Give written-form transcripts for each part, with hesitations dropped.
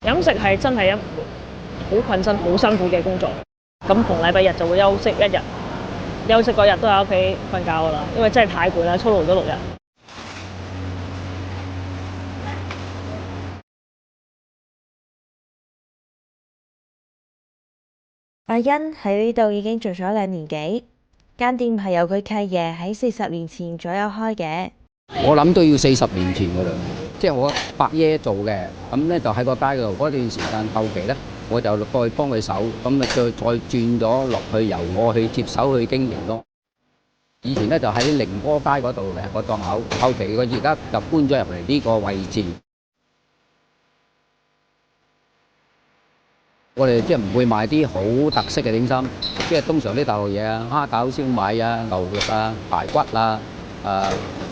飲食係真係一好困身、好辛苦嘅工作。咁逢禮拜日就會休息一日，休息嗰日都喺屋企瞓覺㗎啦，因為真係太攰啦，操勞咗6日。阿欣喺呢度已經做咗2年幾，間店係由佢契爺喺40年前左右開嘅。我諗都要40年前㗎啦，即係我伯爺做嘅，咁咧就喺個街嗰度嗰段時間後期咧，我就過去幫佢手，咁咪再轉咗落去由我去接手去經營咯。以前咧就喺寧波街嗰度嘅個檔口，後期佢而家就搬咗入嚟呢個位置。我哋即係唔會賣啲好特色嘅點心，即係通常啲大陸嘢啊，蝦餃、燒賣啊、牛肉啊、排骨啊、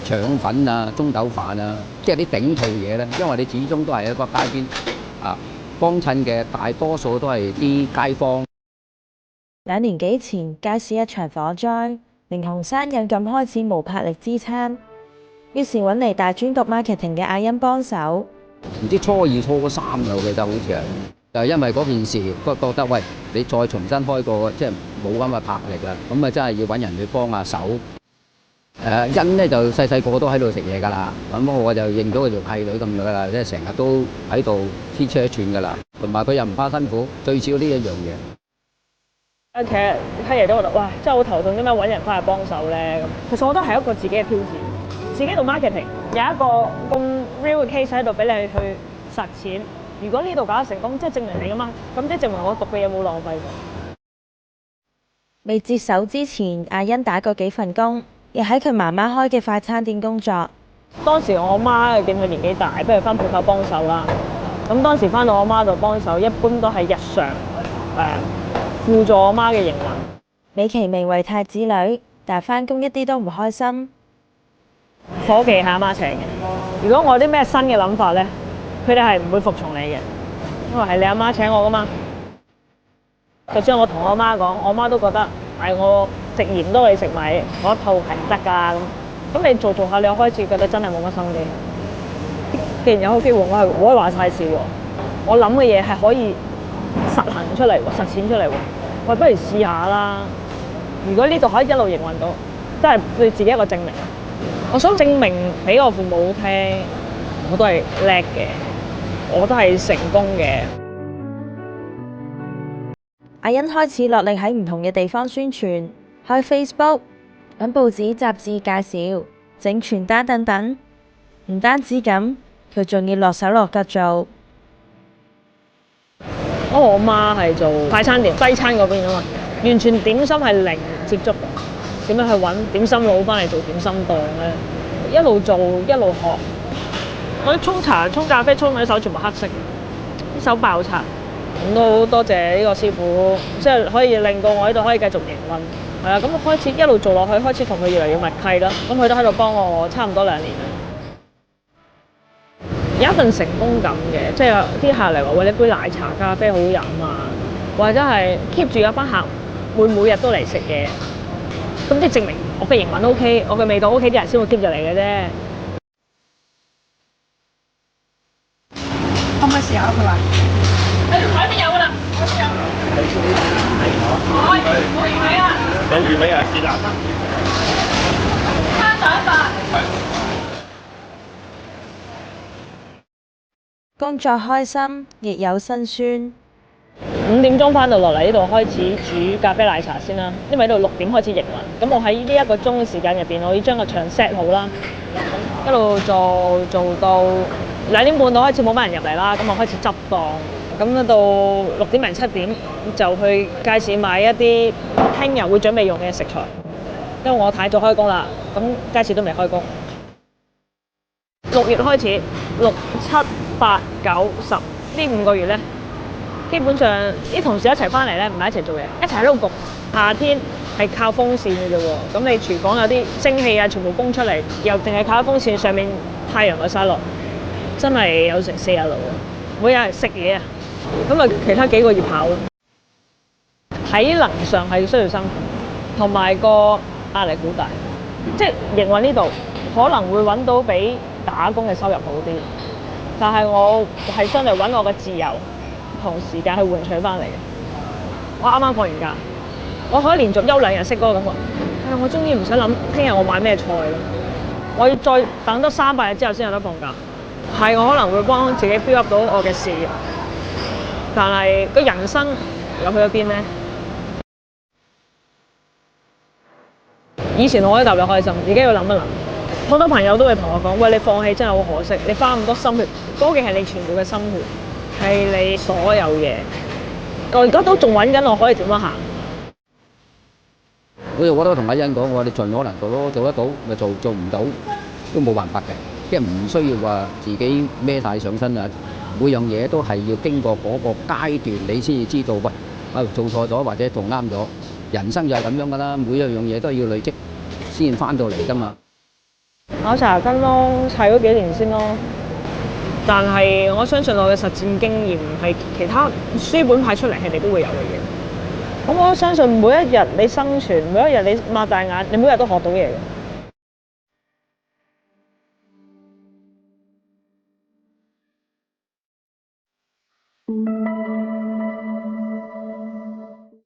腸粉啊、中豆飯啊，即係啲頂套嘢咧。因為你始終都係一個街邊啊，幫襯嘅大多數都係啲街坊。2年幾前，街市一場火災，凌洪山有咁開始無魄力支撐，於是揾嚟大專讀 marketing 嘅阿欣幫手。唔知初2、初3啊，我記得好似係。就因為嗰件事，覺得喂，你再重新開個，即係冇咁嘅魄力啦，咁啊真係要揾人去幫下手。欣咧就細個都喺度食嘢㗎啦，咁我就認咗佢做契女咁樣㗎啦，即係成日都喺度黐車一串㗎啦，同埋佢又唔怕辛苦，最少呢一樣嘢。其實契爺都覺得哇，真係好頭痛，點解揾人翻嚟幫手咧？咁其實我覺得係一個自己嘅挑戰，自己做 marketing 有一個咁 real 嘅 case 喺度俾你去實踐。如果呢度搞得成功，即係證明你㗎嘛，咁即係證明我讀嘅嘢冇浪費過。未接手之前，阿欣打過幾份工，亦喺佢媽媽開嘅快餐店工作。當時我媽見佢年紀大，不如翻鋪頭幫手啦。咁當時翻到我媽度幫手，一般都係日常輔助我媽嘅營運。美其名為太子女，但翻工一啲都唔開心。伙計係阿媽請嘅。如果我有啲咩新嘅諗法咧，佢哋係唔會服從你嘅，因為係你阿媽請我噶嘛。就算我同我媽講，我媽都覺得係我食鹽多你食米，嗰套係唔得㗎咁。咁你做下，你又開始覺得真係冇乜心機。既然有個機會，我係唔可以話晒事喎。我諗嘅嘢係可以實行出嚟喎，實踐出嚟喎。我不如試下啦。如果呢度可以一路營運到，真係對自己一個證明。我想證明俾我父母聽，我都係叻嘅，我都係成功嘅。阿欣開始落力喺唔同嘅地方宣傳，開 Facebook、揾報紙雜誌介紹、整傳單等等。唔單止咁，佢仲要落手落腳做。我媽係做快餐店西餐嗰邊啊嘛，完全點心係零接觸。點樣去揾點心佬翻嚟做點心檔咧？一路做一路學。我啲沖茶、沖咖啡、沖嗰啲手全部黑色，啲手爆擦。咁都好多謝呢個師傅，即係可以令到我呢度可以繼續營運。係啊，咁開始一路做落去，開始同佢越嚟越默契啦。咁佢都喺度幫我差唔多2年啦。有一份成功感嘅，即係啲客嚟話喂，你杯奶茶咖啡好飲啊，或者係 keep 住有班客會每日都嚟食嘢，咁即係證明我嘅營運 OK， 我嘅味道 OK， 啲人先會 keep 住嚟嘅啫。可唔可以試下佢話？海邊有㗎啦，海邊有。我魚尾啊！有魚尾啊，試啦。餐上一份。工作開心，亦有辛酸。5點鐘翻到落嚟呢度開始煮咖啡奶茶先啦，因為呢度6點開始營運。咁我喺呢1個鐘嘅時間入邊，我要將個場 set 好啦，一路做到2點半到開始冇乜人入嚟啦，咁我開始執檔。咁到6點零7點就去街市買一啲聽日會準備用嘅食材，因為我太早開工啦，咁街市都未開工。6月開始，6、7、8、9、10呢5個月咧，基本上啲同事一齊翻嚟咧，唔係一齊做嘢，一齊喺度焗。夏天係靠風扇嘅啫喎，咁你廚房有啲蒸氣啊，全部供出嚟，又淨係靠風扇上面太陽嘅曬落，真係有成40度喎。每日食嘢啊，咁啊其他幾個月跑，體能上係需要辛苦，同埋個壓力好大。即係營運呢度可能會揾到比打工嘅收入好啲，但係我係相對揾我嘅自由同時間去換取翻嚟嘅。我啱啱放完假，我可以連續休2日息嗰個感覺。我終於唔使諗聽日我買咩菜啦，我要再等多300日之後先有得放假。係我可能會幫自己 build up 到我嘅事業，但係個人生又去咗邊呢？以前我可以特別開心，而家要諗一諗。好多朋友都會同我講：喂，你放棄真係好可惜，你花咁多心血，嗰件係你全部嘅心血，係你所有嘢。我而家都仲揾緊我可以點樣行。我就覺得同阿欣講，我話你盡可能做咯，做得到咪做，做唔到都冇辦法嘅，即係唔需要話自己孭晒上身啊！每樣嘢都係要經過嗰個階段，你先至知道喂，做錯咗或者做啱咗。人生就係咁樣噶啦，每一樣嘢都係要累積先翻到嚟噶嘛。考茶根咯，砌咗幾年先咯。但係我相信我嘅實戰經驗係其他書本派出嚟係你都會有嘅嘢。咁我相信每一日你生存，每一日你擘大眼，你每日都學到嘢嘅。